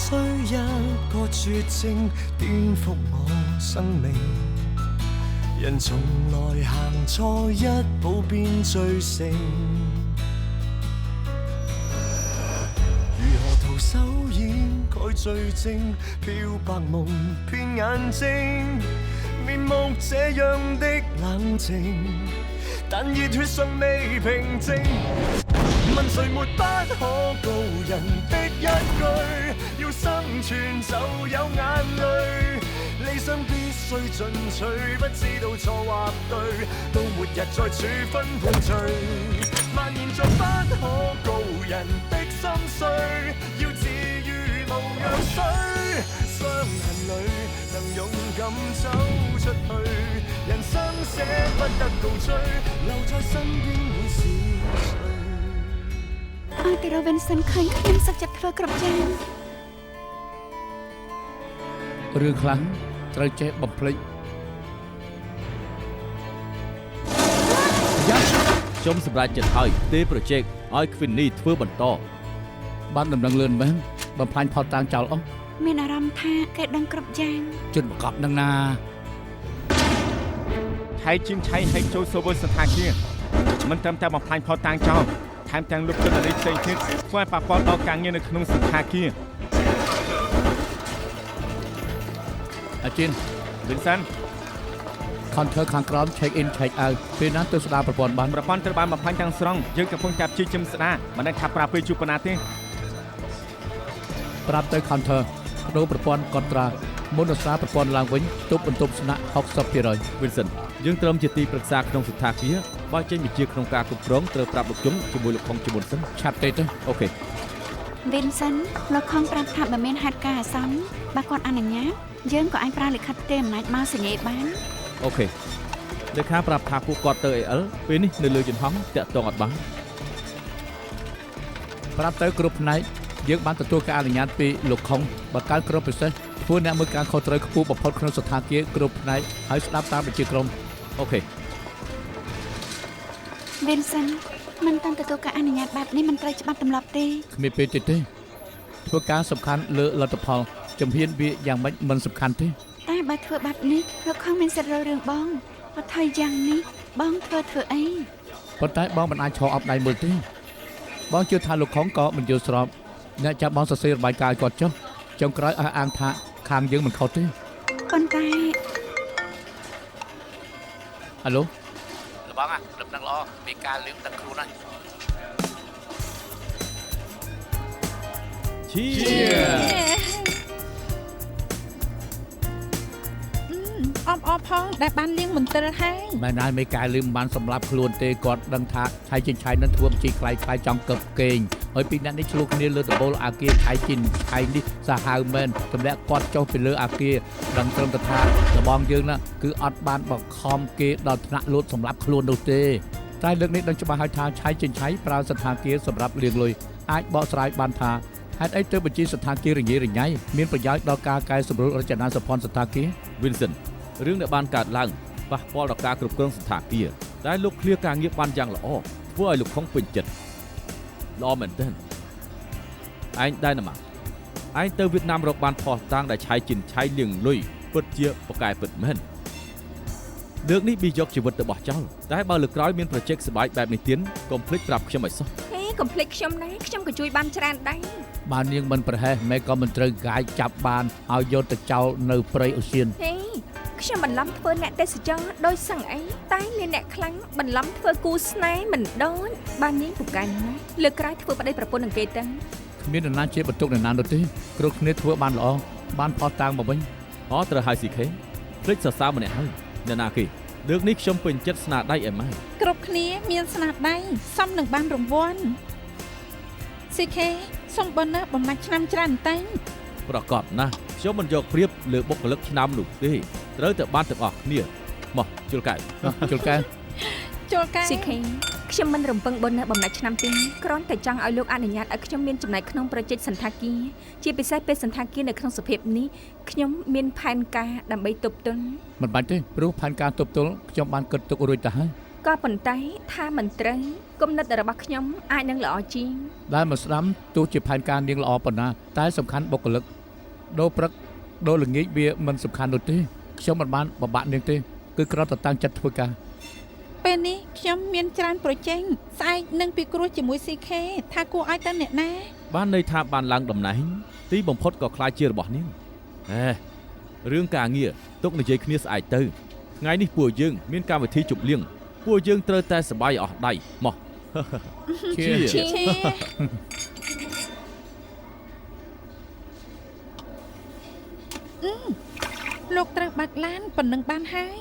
需一個絕症顛覆我生命。人從來行錯一步便罪成，如何徒手掩蓋罪證？漂白夢騙眼睛，面目這樣的冷靜，但熱血尚未平靜。問誰沒不可告人的一句，要生存就有眼淚，理想必須進取，不知道錯或對，到末日再處分判罪。蔓延着不可告人的心碎，要治愈無藥水，傷痕裏能勇敢走出去，人生捨不得告吹，留在身邊會是誰？ឲ្យតែ Robinson ឃើញខ្ញុំសុខចិត្តធ្វើគ្រប់យ៉ាងរឿងខ្លះត្រូវចេះបំភ្លេចយ៉ាខ្ញុំសម្រេចចិត្តហើយទេ project ឲ្យ Queenie ធ្វើបន្តបានដំណឹងលឿនមែនបំផ្លាញផតតាំងចោលអស់មានអារម្មណ៍ថាគេដឹងគ្រប់យ៉ាងជនប្រកបនឹងណាឆៃជីមឆៃហែកចូល server សន្តាគារមិនត្រឹមតែបំផ្លាញផតតាំងចោលថែមទាំងលុបចលនាផ្សេងទៀតធ្វើឲ្យប៉ះពាល់ដល់ការងារនៅក្នុងសន្តាគារអាជីន Vincent Counter ខាងក្រោម check in check out ពេលណាទៅស្ដារប្រព័ន្ធបានប្រព័ន្ធត្រូវបានបំផ្លាញទាំងស្រុងយើងកំពុងចាប់ជាជំស្ដារមិនដឹងថាប្រាប់ពេលជួបប៉ុណ្ណាទេប្រាប់ទៅ Counter បដូរប្រព័ន្ធកត់ត្រាមុនរសារប្រព័ន្ធឡើងវិញទប់បន្ទប់ស្នាក់ 60% Vincent យើងត្រឹមជាទីប្រឹក្សាក្នុងសន្តាគារបើចេញវិជាក្នុងការគ្រប់គ្រងត្រូវប្រាប់លោកជុំជាមួយលោកខុងជាមុនសិនឆាប់ទេទៅអូខេ Vincent លោកខំប្រាប់ថាបើមានហេតុការណ៍អាសន្នបើគាត់អនុញ្ញាតយើងក៏អាចប្រើលិខិតផ្ទេរអំណាចមកសញ្ញេបានអូខេលេខាប្រាប់ថាពួកគាត់ទៅ AL ពេលនេះនៅលើយន្តហោះតាក់ទងអត់បានប្រាប់ទៅគ្រប់ផ្នែកយើងបានទទួលការអនុញ្ញាតពីលោកខុងបើកើតគ្រប់ពិសេសធ្វើអ្នកមើលការខុសត្រូវខ្ពស់បំផុតក្នុងសន្តាគារគ្រប់ផ្នែកហើយស្ដាប់តាមបញ្ជាក្រុមអូខេ Vincent មិនតាន់ទទួលការអនុញ្ញាតបែបនេះមិនត្រូវច្បាប់ទម្លាប់ទេគ្មានពេលទេធ្វើការសំខាន់លើលទ្ធផលជំហានវាយ៉ាងម៉េចមិនសំខាន់ទេតែបើធ្វើបែបនេះលោកខំមានសិទ្ធិរើរឿងបងបើថៃយ៉ាងនេះបងធ្វើអីប៉ុន្តែបងមិនអាចឈរអបដៃមើលទេបងជឿថាលោកខុងក៏មិនយល់ស្របអ្នកចាប់បងសរសេររបាយការណ៍គាត់ចុះចុងក្រោយអះអាងថាខាងយើងមិនខុសទេប៉ុន្តែហៅឡូបងដំណឹងល្អមានការលឿនដឹកខ្លួនហើយអបផងដែលបានលៀងមន្ទិលហើយមែនហើយមេកែលឺមិនបានសម្លាប់ខ្លួនទេគាត់ដឹងថាឆៃចិនឆៃនឹងធ្វើជីខ្លាយចង់កឹបកេងហើយពីអ្នកនេះឆ្លុះគ្នាលើដំបូលអាគារឆៃចិនឆៃនេះសាហាវមែនទម្លាក់គាត់ចុះពីលើអាគារដឹងត្រឹមតែថារបងយើងណាគឺអត់បានបង្ខំគេដល់ថ្នាក់លួចសម្លាប់ខ្លួននោះទេតែលើកនេះដឹងច្បាស់ហើយថាឆៃចិនឆៃប្រើសន្តាគារសម្រាប់លាងលុយអាចបកស្រាយបានថាហេតុអីទៅបញ្ជីសន្តាគាររញ៉េរញ៉ៃមានប្រយោជន៍ដល់ការកែសម្រួលរចនាសម្ព័ន្ធសន្តាគារ Vincent រឿងដែលបានកើតឡើងប៉ះពាល់ដល់ការគ្រប់គ្រងសន្តាគារតែលោកឃ្លាការងារបានយ៉ាងល្អធ្វើឲ្យលោកខុងពេញចិត្តល្អមែនទែនឯងដែរណាមកឯងទៅវៀតណាមរកបានផោះតាំងដែលឆៃជីនឆៃលៀងលុយពិតជាប្រកែពិតមែនលើកនេះប៊ីយកជីវិតទៅបោះចោលតែបើលើកក្រោយមាន project សបាយបែបនេះទៀតកុំភ្លេចប្រាប់ខ្ញុំឲ្យសោះហេកុំភ្លេចខ្ញុំដែរខ្ញុំក៏ជួយបានច្រើនដែរបាននាងមិនប្រហែសម៉ែក៏មិនត្រូវកាយចាប់បានឲ្យយកទៅចោលនៅព្រៃអូសៀនហេខ្ញុំបន្លំធ្វើអ្នកទេសចរដោយសឹងអីតែមានអ្នកខ្លាំងបន្លំធ្វើគូស្នេហ៍មិនដូចបាននាងពូកែណាលើកក្រោយធ្វើប្តីប្រពន្ធនឹងគេទៅគ្មាននរណាជាបន្ទុកនរណានោះទេគ្រប់គ្នាធ្វើបានល្អបានផុសតាំងមកវិញត្រូវហើយ CK ភ្លេចសរសើរម្នាក់ហើយអ្នកណាគេលើកនេះខ្ញុំពេញចិត្តស្នាដៃឯម៉ែគ្រប់គ្នាមានស្នាដៃសមនឹងបានរង្វាន់ CK សូមបងណាបំណាច់ឆ្នាំច្រើនតែប្រកបណាស់ខ្ញុំមិនយកព្រៀបលើបុគ្គលិកឆ្នាំនោះទេត្រូវតែបានទាំងអស់គ្នាមកជុលកែជុលកែ CK ខ្ញុំមិនរំពឹងបុណ្យបំណាច់ឆ្នាំទីគ្រាន់តែចង់ឲ្យលោកអនុញ្ញាតឲ្យខ្ញុំមានចំណែកក្នុងប្រជិតសន្តាគារជាពិសេសពេលសន្តាគារនៅក្នុងសភាពនេះខ្ញុំមានផែនការដើម្បីទប់ទល់មិនបាច់ទេព្រោះផែនការទប់ទល់ខ្ញុំបានគិតទុករួចទៅហើយក៏ប៉ុន្តែថាមិនត្រូវគំនិតរបស់ខ្ញុំអាចនឹងល្អជាងដែលមកស្ដាំទោះជាផែនការនាងល្អប៉ុណ្ណាតែសំខាន់បុគ្គលិក ដូរព្រឹកដូរល្ងាចវាមិនសំខាន់នោះទេខ្ញុំមិនបានបបាក់នាងទេគឺគ្រាន់តែតាំងចិត្តធ្វើការ ពេលនេះខ្ញុំមានច្រើនប្រជែងស្អែកនឹងពិគ្រោះជាមួយ CK ថាគួរឲ្យទៅអ្នកណា បានន័យថាបានឡើងតំណែងទីបំផុតក៏ខ្លាចជារបស់នាងរឿងការងារទុកនិយាយគ្នាស្អែកទៅថ្ងៃនេះពួកយើងមានកម្មវិធីជប់លៀងពួកយើងត្រូវតែសប្បាយអស់ដៃមក Cheers ឈេលោកត្រូវបាក់ឡានប៉ុណ្ណឹងបានហើយ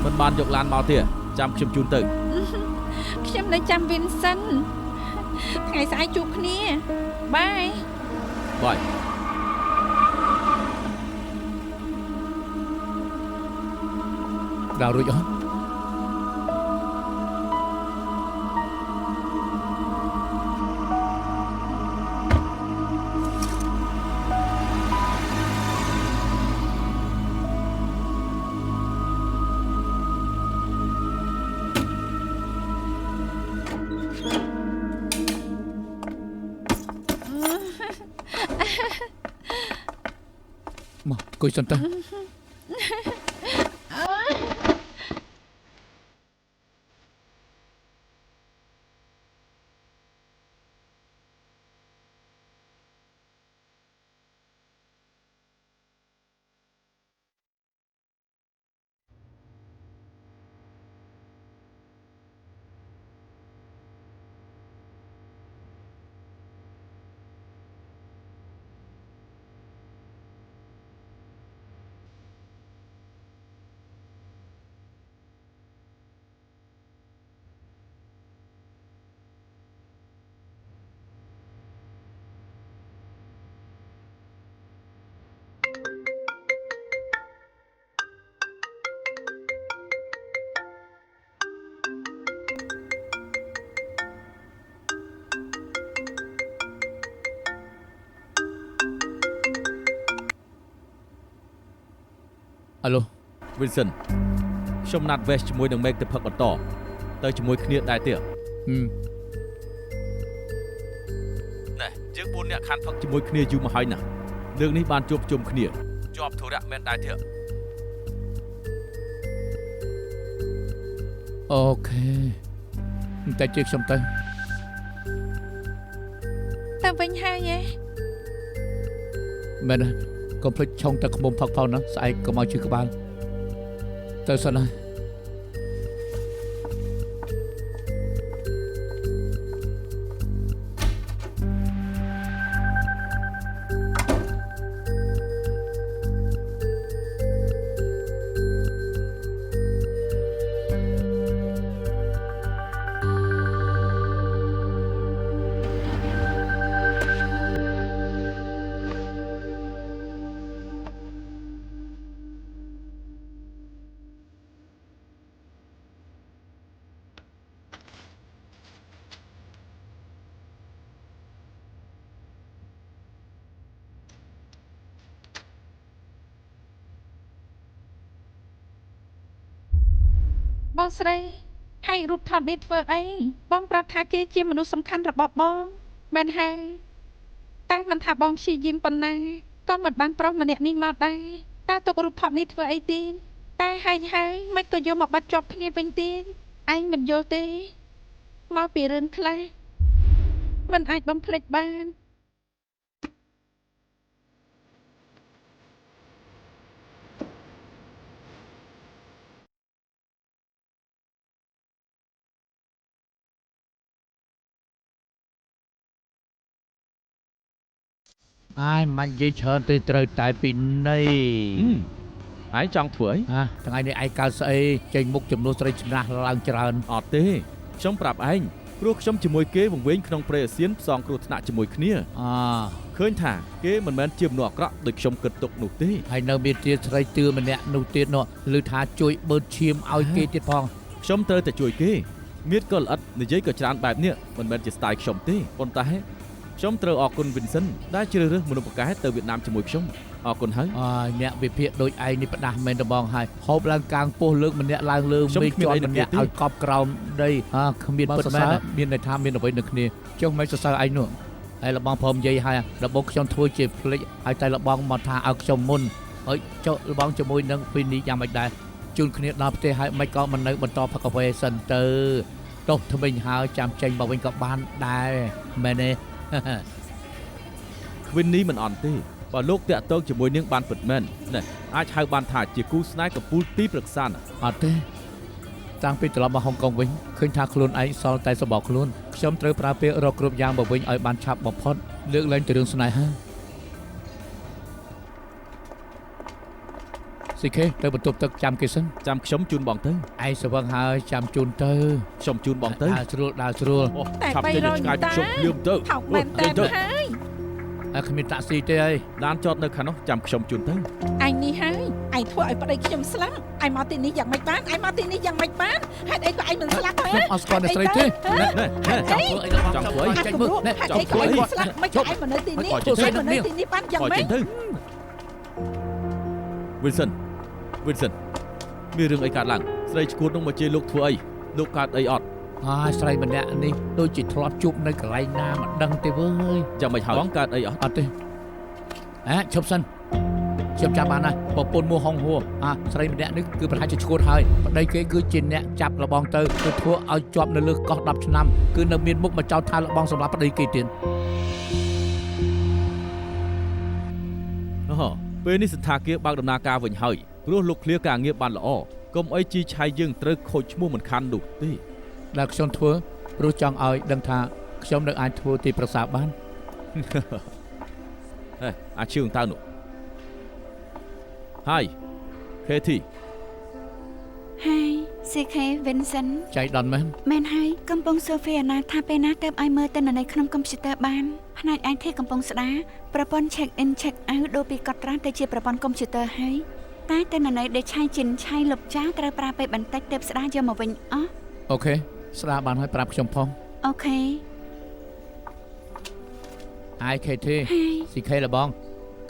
មិនបានយកឡានមកទេចាំខ្ញុំជូនទៅ ខ្ញុំនៅចាំ Vincent ថ្ងៃស្អែកជួបគ្នាបាយ បាយ ដល់រួចអត់ មកគួយសិនទៅ Alo Vincent ខ្ញុំណាត់ Vest ជាមួយនឹង Make ទៅផឹកបន្តទៅជាមួយគ្នាដែរទៀតណែយើង4នាក់ខានផឹកជាមួយគ្នាយូរមកហើយណាលើកនេះបានជួបជុំគ្នាជាប់ធុរៈមែនដែរទៀត អូខេតែជិះខ្ញុំទៅ ទៅវិញហើយឯង មែនទេកុំភ្លេចឆុងទឹកខ្មុំផឹកផងណាស្អែកកុំឲ្យជិះក្បាលទៅសិនណា បងស្រីហើយរូបថតនេះធ្វើអីបងប្រាប់ថាគេជាមនុស្សសំខាន់របស់បងមែនហើយតែមិនថាបងព្យាយាមប៉ុណ្ណាក៏មិនបានប្រុសម្នាក់នេះមកដែរតើទុករូបថតនេះធ្វើអីទេតែហើយមិនក៏យកមកបាត់ជាប់គ្នាវិញទេឯងមិនយល់ទេមកពីរឿងខ្លះមិនអាចបំភ្លេចបាន អាយមិននិយាយច្រើនទេត្រូវតែពីនៃ ឯងចង់ធ្វើអី ថ្ងៃនេះឯងកើតស្អីចេញមុខចំនួនស្រីឆ្នះឡើងច្រើន អត់ទេខ្ញុំប្រាប់ឯងព្រោះខ្ញុំជាមួយគេវង្វេងក្នុងព្រៃអាស៊ានផ្សងគ្រោះថ្នាក់ជាមួយគ្នាឃើញថាគេមិនមែនជាមនុស្សអាក្រក់ដូចខ្ញុំគិតទុកនោះទេ ហើយនៅមានទៀតស្រីទឿម្នាក់នោះទៀតនោះឮថាជួយបឺតឈាមឲ្យគេទៀតផង ខ្ញុំត្រូវតែជួយគេ មានក៏ល្អិតនិយាយក៏ច្រើនបែបនេះមិនមែនជា style ខ្ញុំទេប៉ុន្តែខ្ញុំត្រូវអរគុណ Vincent ដែលជ្រើសរើសមនុស្សប្រកែកទៅវៀតណាមជាមួយខ្ញុំអរគុណហើយ អ្នកវិភាគដូចឯងនេះផ្ដាស់មែនតបងហើយហូបឡើងកាងពោះលើកម្នាក់ឡើងលើមេជាន់ម្នាក់ឲ្យកប់ក្រោមដីគ្មានពិតមែនមានន័យថាមានអ្វីនៅគ្នាចុះមិនសរសើរឯងនោះហើយលបងព្រមនិយាយហើយលបងខ្ញុំធ្វើជាភ្លេចហើយតែលបងមកថាឲ្យខ្ញុំមុនហើយចុះលបងជាមួយនឹងពីនេះយ៉ាងម៉េចដែរជូនគ្នាដល់ផ្ទះហើយមិនក៏មិននៅបន្តផឹកកាហ្វេសិនទៅទោះថ្មិញហើយចាំចេញមកវិញក៏បានដែរមែនទេ Queen នេះមិនអន់ទេបើលោកតាក់ទងជាមួយនាងបានពិតមែនណែអាចហៅបានថាជាគូស្នេហ៍កពូលទីប្រឹក្សាអត់ទេតាំងពីត្រឡប់មកហុងកុងវិញឃើញថាខ្លួនឯងសល់តែសបកខ្លួនខ្ញុំត្រូវប្រើពេលរកគ្រប់យ៉ាងមកវិញឲ្យបានឆាប់បំផុតលើកលែងទៅរឿងស្នេហាស៊ីខេទៅបន្ទប់ទឹកចាំគេសិនចាំខ្ញុំជូនបងទៅឯងស្វឹងហើយចាំជូនទៅខ្ញុំជូនបងទៅដើរស្រួលឆាប់ចេញឆ្ងាយខ្ញុំលឿមទៅថោកមែនតើហើយគ្មានតាក់ស៊ីទេហើយឡានចតនៅខាងនោះចាំខ្ញុំជូនទៅអញនេះហើយឯងធ្វើឲ្យប្តីខ្ញុំស្លាប់ឯងមកទីនេះយ៉ាងម៉េចបានហេតុអីក៏ឯងមិនស្លាប់ហ៎ខ្ញុំអត់ស្គាល់អ្នកស្រីទេចង់ធ្វើអីចេញមើលចង់ធ្វើអីស្លាប់មិនឯងមកនៅទីនេះបានយ៉ាងម៉េចទៅ Vincent មានរឿងអីកើតឡើងស្រីឈួតនោះមកជេរលោកធ្វើអីលោកកើតអីអត់ស្រីម្នាក់នេះដូចជាធ្លាប់ជួបនៅកន្លែងណាមិនដឹងទេវើយចាំមិនហើយបងកើតអីអត់ទេឈប់សិនខ្ញុំចាប់បានហើយប្រពន្ធមួហុងហួរស្រីម្នាក់នេះគឺប្រហែលជាឈួតហើយប្តីគេគឺជាអ្នកចាប់លបងទៅគឺធ្វើឲ្យជាប់នៅលើកោះ10ឆ្នាំគឺនៅមានមុខមកចោទថាលបងសម្រាប់ប្តីគេទៀតពេលនេះសន្តាគារបើកដំណើរការវិញហើយព្រោះលោកឃ្លាការងារបានល្អកុំអីជីឆៃយើងត្រូវខូចឈ្មោះមិនខាននោះទេដែលខ្ញុំធ្វើព្រោះចង់ឲ្យដឹងថាខ្ញុំនៅអាចធ្វើទីប្រឹក្សាបានអាចជឿតើនោះហើយ Katie ហើយ CK Vincent ចៃដន្យមែនហើយកំពុងសូហ្វីអាណាថាពេលណាទៅឲ្យមើលទិន្នន័យក្នុងកុំព្យូទ័របានផ្នែក IT កំពុងស្ដារប្រព័ន្ធ check in check out ដូរពីកត់ត្រាទៅជាប្រព័ន្ធកុំព្យូទ័រហើយតែទិន្នន័យដែលឆៃជិនឆៃលុបចោលត្រូវប្រើពេលបន្តិចទើបស្ដារយកមកវិញអស់អូខេស្ដារបានហើយប្រាប់ខ្ញុំផងអូខេហើយ Katie CK លបង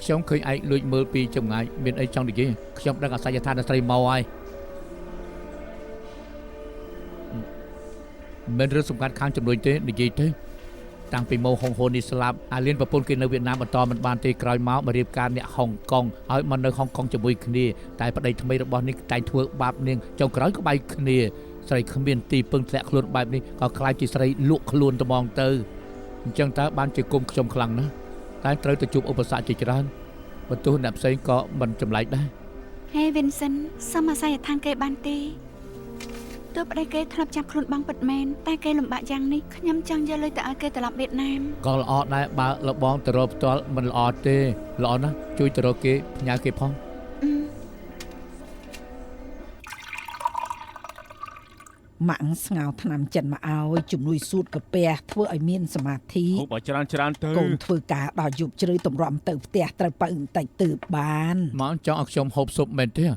ខ្ញុំឃើញឯងលួចមើលពីចម្ងាយមានអីចង់និយាយខ្ញុំដឹងអាសយដ្ឋានស្រីមកហើយមិនរឿងសំខាន់ខាងចំនួនទេនិយាយទៅតាំងពីម៉ូហុងហូននេះស្លាប់អាលៀនប្រពន្ធគេនៅវៀតណាមបន្តមិនបានទេក្រោយមករៀបការអ្នកហុងកុងឲ្យមកនៅហុងកុងជាមួយគ្នាតែប្តីថ្មីរបស់នេះតែងធ្វើបាបនាងចុងក្រោយក៏បែកគ្នាស្រីគ្មានទីពឹងធ្លាក់ខ្លួនបែបនេះក៏ខ្លាចជាស្រីលក់ខ្លួនត្មងទៅអញ្ចឹងតើបានជាគុំខ្ញុំខ្លាំងណាស់តែត្រូវទៅជួបឧបសគ្គជាច្រើនបន្ទោះអ្នកផ្សេងក៏មិនចម្លែកដែរហេ Vincent សមអាស័យឋានគេបានទេទោះប្តីគេធ្លាប់ចាប់ខ្លួនបងពិតមែនតែគេលំបាកយ៉ាងនេះខ្ញុំចង់យកលុយទៅឲ្យគេត្រឡប់វៀតណាមក៏ល្អដែរបើលបងទៅរកផ្ទាល់មិនល្អទេល្អណាស់ជួយទៅរកគេផ្ញើគេផងម៉ាក់ស្ងោថ្នាំចិនមកឲ្យជំនួយសួតកាពះធ្វើឲ្យមានសមាធិហូបឲ្យច្រើនទៅកូនធ្វើការដល់យប់ជ្រៅតម្រាំទៅផ្ទះត្រូវបើបន្តិចទើបបានមកចង់ឲ្យខ្ញុំហូបស៊ុបមែនទេ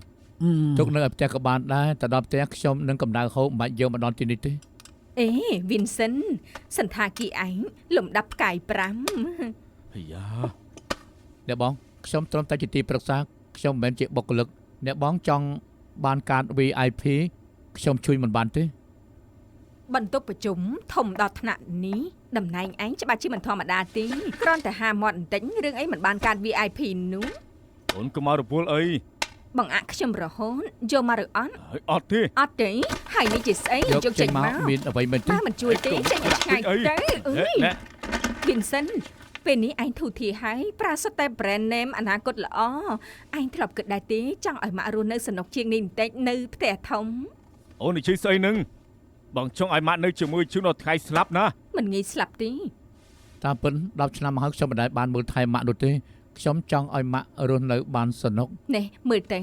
ទុកនៅផ្ទះក៏បានដែរតែដល់ផ្ទះខ្ញុំនឹងកម្ដៅហូបមិនបាច់យកមកដល់ទីនេះទេអេ Vincent សន្តាគារឯងលំដាប់ផ្កាយ5អាយ៉ាអ្នកបងខ្ញុំត្រឹមតែជាទីប្រឹក្សាខ្ញុំមិនមែនជាបុគ្គលិកអ្នកបងចង់បានកាត VIP ខ្ញុំជួយមិនបានទេបន្ទប់ប្រជុំធំដល់ថ្នាក់នេះតំណែងឯងច្បាស់ជាមិនធម្មតាទេគ្រាន់តែហាមាត់បន្តិចរឿងអីមិនបានកាត VIP នោះអូនក៏មករពលអីបងអាក់ខ្ញុំរហូតយកមកឬអត់អត់ទេហើយនេះជាស្អីយកចេញមកមានអ្វីមិនទេមិនជួយទេចេញឆ្ងាយទៅVincent ពេលនេះឯងធូធាហើយប្រាសិតតែ brand name អនាគតល្អឯងធ្លាប់គិតដែរទេចង់ឲ្យម៉ាក់រស់នៅសនុកជាងនេះបន្តិចនៅផ្ទះធំអូននិយាយស្អីនឹងបងចង់ឲ្យម៉ាក់នៅជាមួយជូនដល់ថ្ងៃស្លាប់ណាមិនងាយស្លាប់ទេតាមពិន10ឆ្នាំមកហើយខ្ញុំមិនដែលបានមើលថែម៉ាក់នោះទេខ្ញុំចង់ឲ្យម៉ាក់រស់នៅបានសនុកនេះមើលទៅ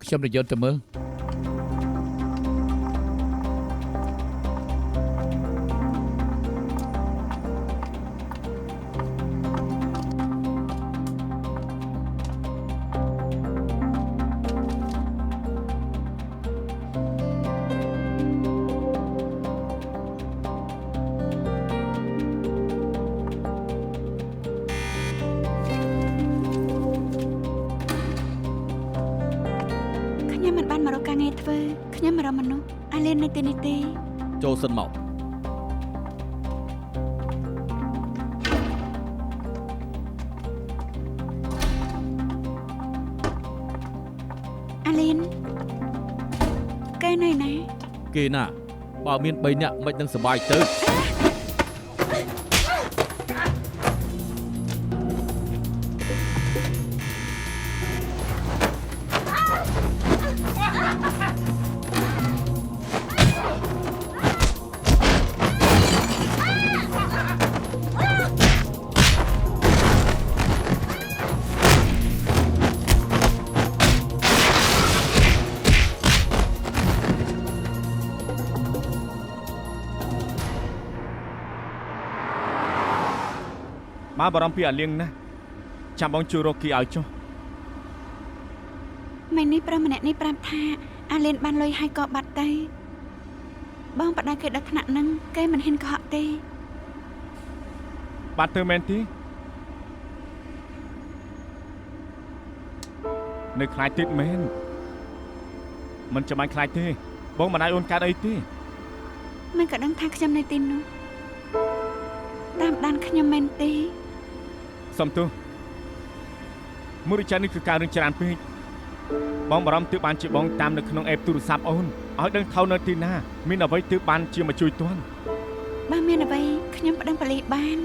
ខ្ញុំនិយាយទៅមើល ខ្ញុំមិនបានមករកការងារធ្វើខ្ញុំមករកមនុស្សអាលៀននៅទីនេះទេ ចូលសិនមក អាលៀនគេនៅណា គេណាបើមាន3នាក់មិននឹងសប្បាយទៅ មកបារម្ភពីអាលៀងណាចាំបងជួយរកគីឲ្យចុះ ម៉ែនេះប្រុសម្នាក់នេះប្រាប់ថាអាលៀនបានលុយហើយក៏បាត់ទៅបងបដៅគេដល់ថ្នាក់ហ្នឹងគេមិនហ៊ានកុហកទេ បាត់ទៅមែនទេនៅខ្លាចទៀតមែនមិនចាំបាច់ខ្លាចទេបងមិនអាចអូនកើតអីទេ មិនក៏ដឹងថាខ្ញុំនៅទីនោះតាមដានខ្ញុំមែនទេ សំទោសមុរិចានេះគឺការរឿងច្រើនពេកបងបារម្ភទើបបានជាបងតាមនៅក្នុងអេបទូរស័ព្ទអូនឲ្យដឹងថៅនៅទីណាមានអ្វីទើបបានជាមកជួយទាន់ បើមានអ្វីខ្ញុំប្តឹងប៉ូលីសបាន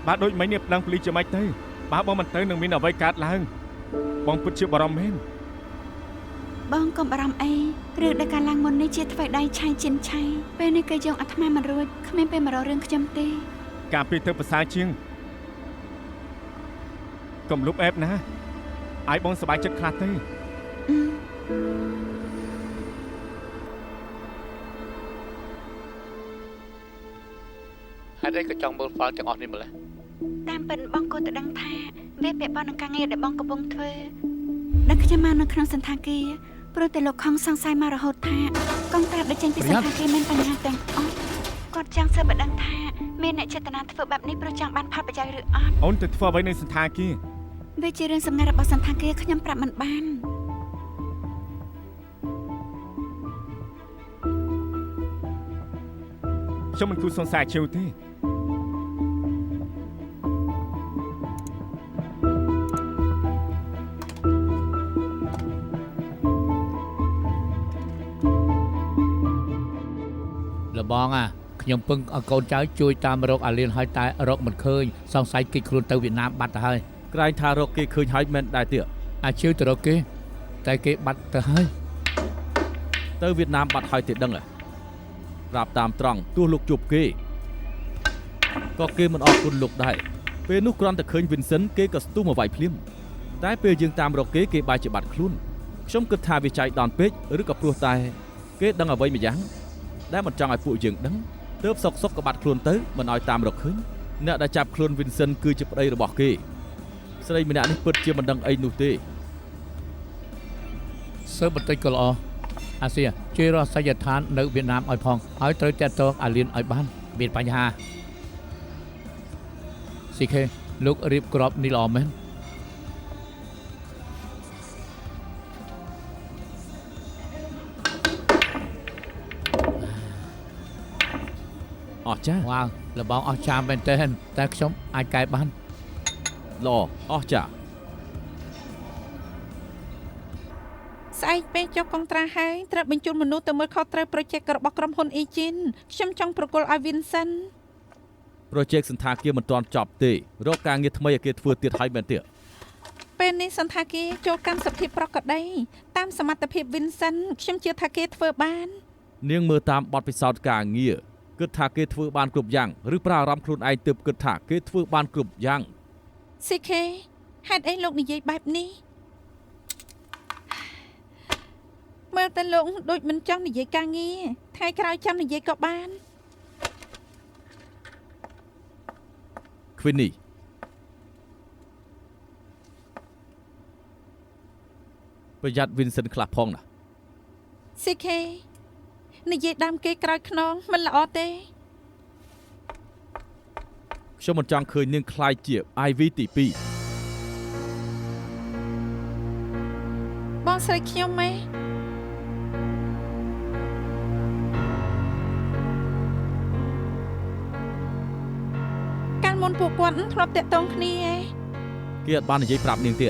បាទដូចមិញនេះប្តឹងប៉ូលីសជាម៉េចទៅបើបងមិនទៅនឹងមានអ្វីកើតឡើងបងពិតជាបារម្ភមែន បងកុំបារម្ភអីរឿងដែលការឡើងមុននេះជាថ្វីដៃឆៃជិនឆៃពេលនេះគេយកអាត្មាមិនរួចគ្មានពេលមករករឿងខ្ញុំទេ ការពីទៅប្រសើរជាងកុំលុបអេបណាឲ្យបងសប្បាយចិត្តខ្លះទេ ហើយក៏ចង់មើលហ្វាល់ទាំងអស់នេះម្ល៉េះ តាមពិតបងក៏ទៅដឹងថាវាពាក់ព័ន្ធនឹងការងារដែលបងកំពុងធ្វើដែលខ្ញុំមកនៅក្នុងសន្តាគារព្រោះតែលោកខំសង្ស័យមករហូតថាកងត្រាបដែលចេញពីសន្តាគារមានបញ្ហាទាំងអស់គាត់ចង់សើបដឹងថាមានអ្នកចេតនាធ្វើបែបនេះព្រោះចង់បានផលប្រយោជន៍ឬអត់ អូនទៅធ្វើអ្វីនៅសន្តាគារ វាជារឿងសម្ងាត់របស់សន្តាគារខ្ញុំប្រាប់មិនបាន ខ្ញុំមិនគួរសង្ស័យជឿទេ លបងខ្ញុំពឹងឲ្យកូនចៅជួយតាមរកអាលៀនឲ្យតែរកមិនឃើញសង្ស័យគេចខ្លួនទៅវៀតណាមបាត់ទៅហើយ ក្រែងថារកគេឃើញហើយមិនដែរទៀត អាជឿទៅរកគេតែគេបាត់ទៅហើយ ទៅវៀតណាមបាត់ហើយទេដឹងប្រាប់តាមត្រង់ទោះលោកជួបគេក៏គេមិនអរគុណលោកដែរពេលនោះគ្រាន់តែឃើញ Vincent គេក៏ស្ទុះមកវាយភ្លាមតែពេលយើងតាមរកគេគេបែរជាបាត់ខ្លួនខ្ញុំគិតថាវាចៃដន្យពេកឬក៏ព្រោះតែគេដឹងអ្វីម្យ៉ាងដែលមិនចង់ឲ្យពួកយើងដឹងទើបសុកក៏បាត់ខ្លួនទៅមិនឲ្យតាមរកឃើញអ្នកដែលចាប់ខ្លួន Vincent គឺជាប្តីរបស់គេស្រីម្នាក់នេះពិតជាមិនដឹងអីនោះទេ សើបបន្តិចក៏ល្អអាសៀជួយរកសច្ចដ្ឋាននៅវៀតណាមឲ្យផងហើយត្រូវតាក់ទងអាលៀនឲ្យបានមានបញ្ហា CK លោករៀបក្របនេះល្អមែន អស្ចារ្យ វ៉ាវលបងអស់ចាមមែនតើតែខ្ញុំអាចកែបាន ល្អអស្ចារ្យ ស្អែកពេលចុះកងត្រាហើយត្រូវបញ្ជូនមនុស្សទៅមើលខុសត្រូវ project របស់ក្រុមហ៊ុន Agin ខ្ញុំចង់ប្រគល់ឲ្យ Vincent project សន្តាគារមិនទាន់ចប់ទេរកការងារថ្មីឲ្យគេធ្វើទៀតហើយមែនទេ ពេលនេះសន្តាគារចូលកម្មសិទ្ធិប្រកបដីតាមសមត្ថភាព Vincent ខ្ញុំជឿថាគេធ្វើបាន នាងមើលតាមបទពិសោធន៍ការងារគិតថាគេធ្វើបានគ្រប់យ៉ាងឬប្រើអារម្មណ៍ខ្លួនឯងទើបគិតថាគេធ្វើបានគ្រប់យ៉ាង CK ហេតុអីលោកនិយាយបែបនេះមើលតែលោកដូចមិនចង់និយាយការងារថ្ងៃក្រោយចាំនិយាយក៏បាន Queenie ប្រយ័ត្ន Vincent ខ្លះផងណា CK និយាយដើមគេក្រោយខ្នងមិនល្អទេ ខ្ញុំមិនចង់ឃើញនាងខ្លាយជា IV ទី 2 បងស្រីខ្ញុំម៉េ មុនពួកគាត់ធ្លាប់តាក់ទងគ្នា គេអត់បាននិយាយប្រាប់នាងទេ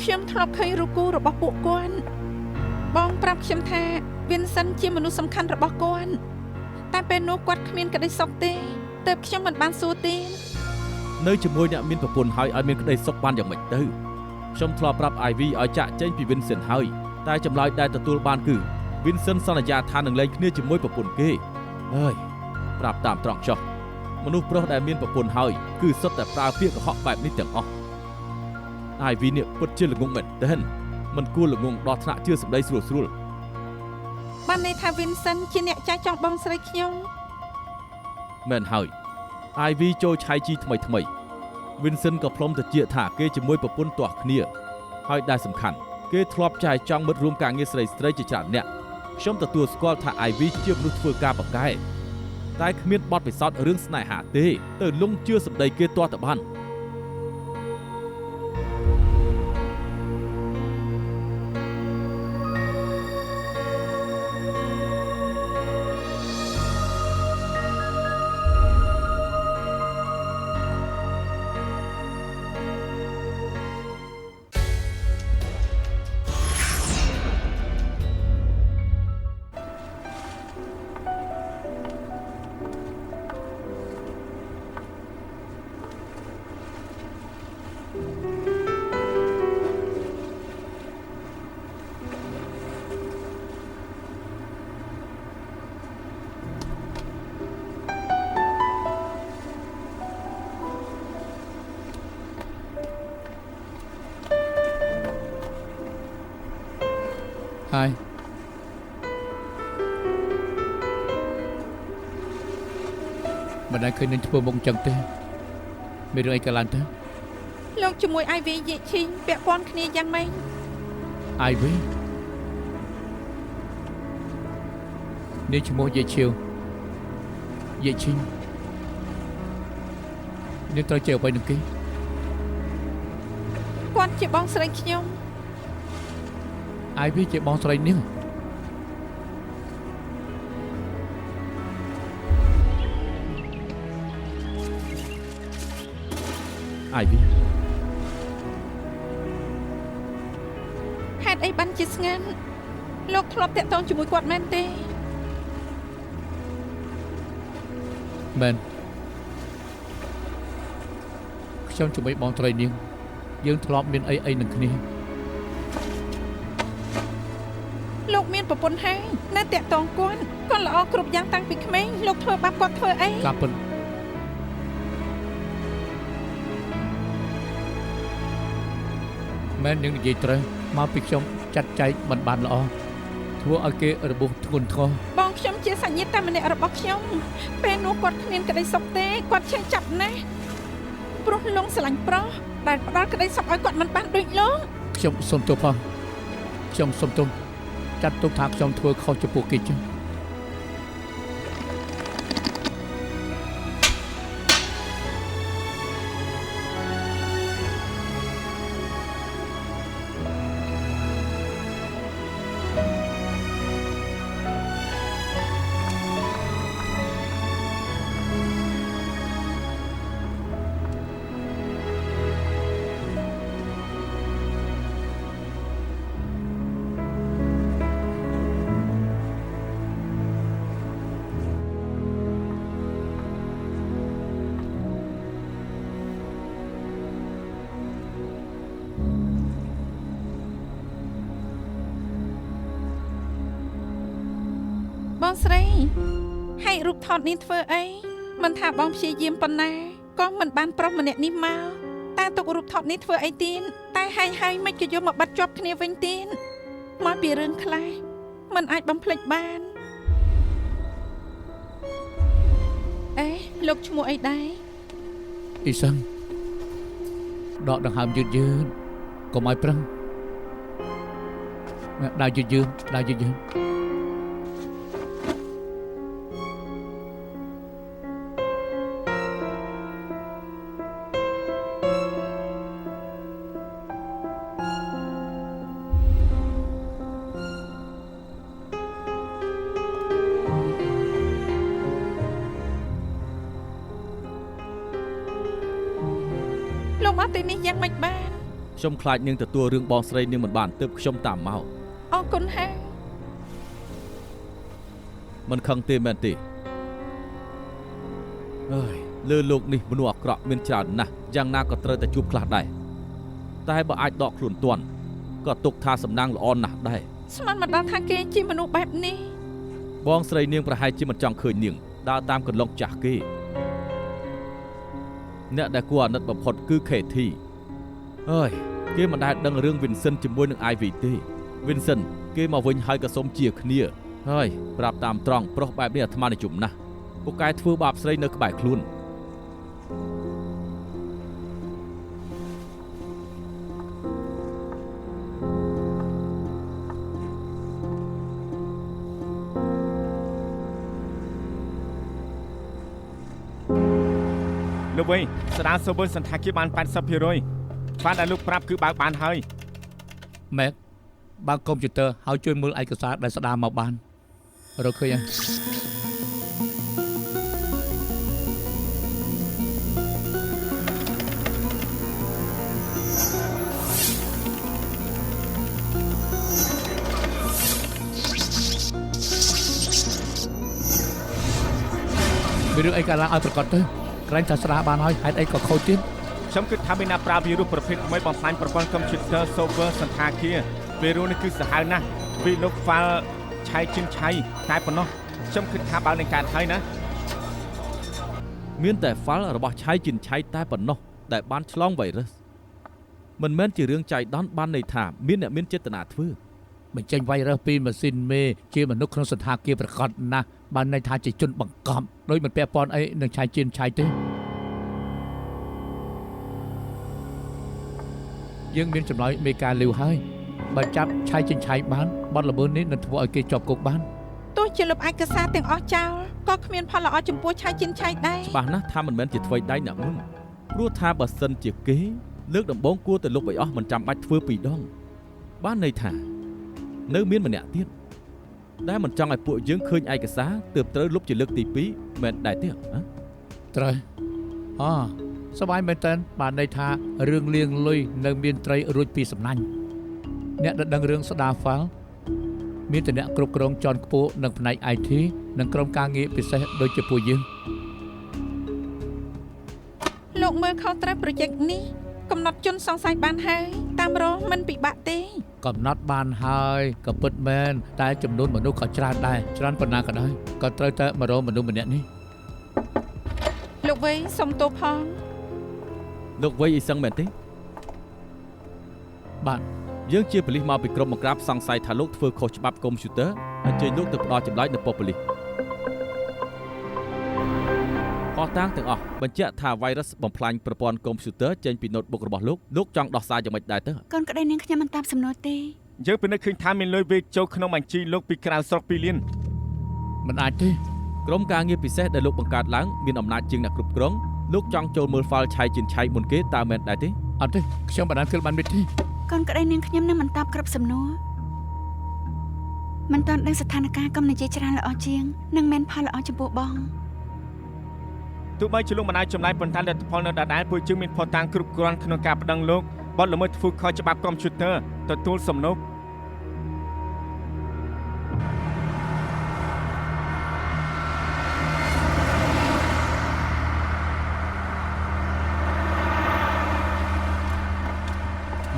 ខ្ញុំធ្លាប់ឃើញរូបគូរបស់ពួកគាត់បងប្រាប់ខ្ញុំថា Vincent ជាមនុស្សសំខាន់របស់គាត់តែពេលនោះគាត់គ្មានក្តីសុខទេទើបខ្ញុំមិនបានសួរទេ នៅជាមួយអ្នកមានប្រពន្ធហើយឲ្យមានក្តីសុខបានយ៉ាងម៉េចទៅខ្ញុំធ្លាប់ប្រាប់ Ivy ឲ្យចាក់ចែងពី Vincent ហើយតែចម្លើយដែលទទួលបានគឺ Vincent សន្យាថានឹងលែងគ្នាជាមួយប្រពន្ធគេហើយប្រាប់តាមត្រង់ចុះមនុស្សប្រុសដែលមានប្រពន្ធហើយគឺសុទ្ធតែប្រើពាក្យកុហកបែបនេះទាំងអស់ Ivy នេះពិតជាល្ងងមែនទែនមិនគួរល្ងងដល់ថ្នាក់ជឿសម្ដីស្រួលៗ បានន័យថា Vincent ជាអ្នកចាស់ចង់បងស្រីខ្ញុំ មែនហើយ Ivy ចូលឆៃជីថ្មី Vincent ក៏ផ្លុំទៅជាថាគេជាមួយប្រពន្ធទាស់គ្នាហើយដែលសំខាន់គេធ្លាប់ចែកចង់មិត្តរួមការងារស្រីៗជាច្រើនអ្នកខ្ញុំទទួលស្គាល់ថា Ivy ជាមនុស្សធ្វើការបកកែតែគ្មានបទពិសោធន៍រឿងស្នេហាទេទៅលងជឿសម្ដីគេទាស់ទៅបាន ហើយមិនដែលឃើញនឹងធ្វើមុខអញ្ចឹងទេមានរឿងអីកើតឡើងទៅ លោកជាមួយ Ivy យាយឈីងពាក់ព័ន្ធគ្នាយ៉ាងម៉េច Ivy នេះឈ្មោះយាយឈៀវយាយឈីងនេះត្រូវជាអ្វីនឹងគេ គាត់ជាបងស្រីខ្ញុំ Ivy ជាបងស្រីនាង Ivy ហេតុអីបានជាស្ងាត់លោកធ្លាប់តាក់ទងជាមួយគាត់មែនទេ មែនខ្ញុំជាមួយបងស្រីនាងយើងធ្លាប់មានអីនឹងគ្នា លោកមានប្រពន្ធហើយនៅតាក់ទងគាត់គាត់ល្អគ្រប់យ៉ាងតាំងពីក្មេងលោកធ្វើបាបគាត់ធ្វើអី ការពិតមែននាងនិយាយត្រូវមកពីខ្ញុំចាត់ចែងមិនបានល្អធ្វើឲ្យគេរបួសធ្ងន់ធ្ងរ បងខ្ញុំជាសាច់ញាតិតែម្នាក់របស់ខ្ញុំពេលនោះគាត់គ្មានក្តីសុខទេគាត់ឈឺចាប់ណាស់ព្រោះលងស្រឡាញ់ប្រុសដែលផ្ដល់ក្តីសុខឲ្យគាត់មិនបានដូចលោក ខ្ញុំសុំទោសផងខ្ញុំសុំទោសចាត់ទុកថាខ្ញុំធ្វើខុសចំពោះគេចឹង បងស្រីហើយរូបថតនេះធ្វើអីមិនថាបងព្យាយាមប៉ុណ្ណាក៏មិនបានប្រុសម្នាក់នេះមកតែទុករូបថតនេះធ្វើអីទៀតតែហើយមិនក៏យកមកបាត់ជាប់គ្នាវិញទៀតមកពីរឿងខ្លះមិនអាចបំភ្លេចបានអេលោកឈ្មោះអីដែរ អ៊ីសឹងដកដង្ហើមយឺតកុំឲ្យប្រឹងដើរយឺតដើរយឺត មកទីនេះយ៉ាងម៉េចបាន ខ្ញុំខ្លាចនាងទទួលរឿងបងស្រីនាងមិនបានទើបខ្ញុំតាមមក អរគុណហើយ មិនខឹងទេមែនទេអើយលើលោកនេះមនុស្សអាក្រក់មានច្រើនណាស់យ៉ាងណាក៏ត្រូវតែជួបខ្លះដែរតែបើអាចដកខ្លួនទាន់ក៏ទុកថាសំណាងល្អណាស់ដែរ ស្មានមិនដឹងថាគេជាមនុស្សបែបនេះ បងស្រីនាងប្រហែលជាមិនចង់ឃើញនាងដើរតាមកន្លងចាស់គេអ្នកដែលគួរអាណិតបំផុតគឺ KT អើយគេមិនដែលដឹងរឿង Vincent ជាមួយនឹង Ivy ទេ Vincent គេមកវិញហើយក៏សុំជាគ្នាហើយប្រាប់តាមត្រង់ប្រុសបែបនេះអាត្មានិយមណាស់ពូកែធ្វើបាបស្រីនៅក្បែរខ្លួនលោកវិញស្ដារសូវសន្តាគារបាន 80% បានដែលលោកប្រាប់គឺបើកបានហើយ ម៉ែកបើកកុំព្យូទ័រហើយជួយមើលឯកសារដែលស្ដារមកបានរកឃើញហើយមានរឿងអីកើតឡើងឲ្យប្រកាសទៅក្រែងថាស្ដារបានហើយហេតុអីក៏ខូចទៀត ខ្ញុំគិតថាមានអ្នកប្រើវីរុសប្រភេទថ្មីបំផ្លាញប្រព័ន្ធកុំព្យូទ័រ server សន្តាគារវីរុសនេះគឺសាហាវណាស់វាលោក file ឆៃជិនឆៃតែប៉ុណ្ណោះខ្ញុំគិតថាបើនឹងកើតហើយណា មានតែ file របស់ឆៃជិនឆៃតែប៉ុណ្ណោះដែលបានឆ្លង virus មិនមែនជារឿងចៃដន្យបានន័យថាមានអ្នកមានចេតនាធ្វើ បញ្ចេញ virus ពីម៉ាស៊ីនមេជាមនុស្សក្នុងសន្តាគារប្រកាសណាស់បានន័យថាជាជនបង្កប់ដោយមិនពាក់ព័ន្ធអីនឹងឆៃជិនឆៃទេយើងមានចម្លើយមេការលាវហើយបើចាប់ឆៃជិនឆៃបានបទល្មើសនេះនឹងធ្វើឲ្យគេជាប់គុកបាន ទោះជាលុបឯកសារទាំងអស់ចោលក៏គ្មានផលល្អចំពោះឆៃជិនឆៃដែរ ច្បាស់ណាស់ថាមិនមែនជាធ្វើដៃអ្នកមុនព្រោះថាបើសិនជាគេលើកដំបូងគួរតែលុបឲ្យអស់មិនចាំបាច់ធ្វើពីរដងបានន័យថានៅមានម្នាក់ទៀតដែលមិនចង់ឲ្យពួកយើងឃើញឯកសារទើបត្រូវលុបជាលើកទី2មែនដែរទេត្រូវសប្បាយមែនតើបានន័យថារឿងលៀងលុយនៅមានត្រីរួចពីសំណាញ់អ្នកដែលដឹងរឿងស្ដារ file មានតែអ្នកគ្រប់គ្រងជាន់ខ្ពស់និងផ្នែក IT និងក្រុមការងារពិសេសដូចជាពួកយើង លោកមើលខុសត្រូវ project នេះកំណត់ជនសង្ស័យបានហើយតាមរកមិនពិបាកទេ កំណត់បានហើយក៏ពិតមែនតែចំនួនមនុស្សក៏ច្រើនដែរច្រើនប៉ុណ្ណាក៏ដោយក៏ត្រូវតែមករកមនុស្សម្នាក់នេះ លោកវៃសុំទោសផង លោកវៃអីសឹងមែនទេ បាទ យើងជាប៉ូលីសមកពីក្រុមបង្ក្រាបសង្ស័យថាលោកធ្វើខុសច្បាប់កុំព្យូទ័រអញ្ជើញលោកទៅផ្ដល់ចម្លើយនៅប៉ុស្តិ៍ប៉ូលីសអស់តាំងទាំងអស់បញ្ជាក់ថា virus បំផ្លាញប្រព័ន្ធកុំព្យូទ័រចេញពី notebook របស់លោកចង់ដោះសារយ៉ាងម៉េចដែរទៅ កូនក្តីនាងខ្ញុំមិនតាមសំណួរទេ យើងពិនិត្យឃើញថាមានលុយវាចូលក្នុងបញ្ជីលោកពីក្រៅស្រុក2លាន មិនអាចទេ ក្រុមការងារពិសេសដែលលោកបង្កើតឡើងមានអំណាចជាងអ្នកគ្រប់គ្រងលោកចង់ចូលមើល file ឆៃជិនឆៃមុនគេតើមែនដែរទេ អត់ទេខ្ញុំមិនបានធ្វើបានទេ កូនក្តីនាងខ្ញុំនឹងមិនតបគ្រប់សំណួរមិនតាន់ដឹងស្ថានភាពកុំនិយាយច្រើនល្អជាងនឹងមានផលល្អចំពោះបង ទោះបីជាលោកមិនអាចចំណាយប៉ុន្តែលទ្ធផលនៅដដែលពួកយើងមានភស្តុតាងគ្រប់គ្រាន់ក្នុងការប្តឹងលោកបទល្មើសធ្វើខុសច្បាប់កុំព្យូទ័រទទួលសំណុំ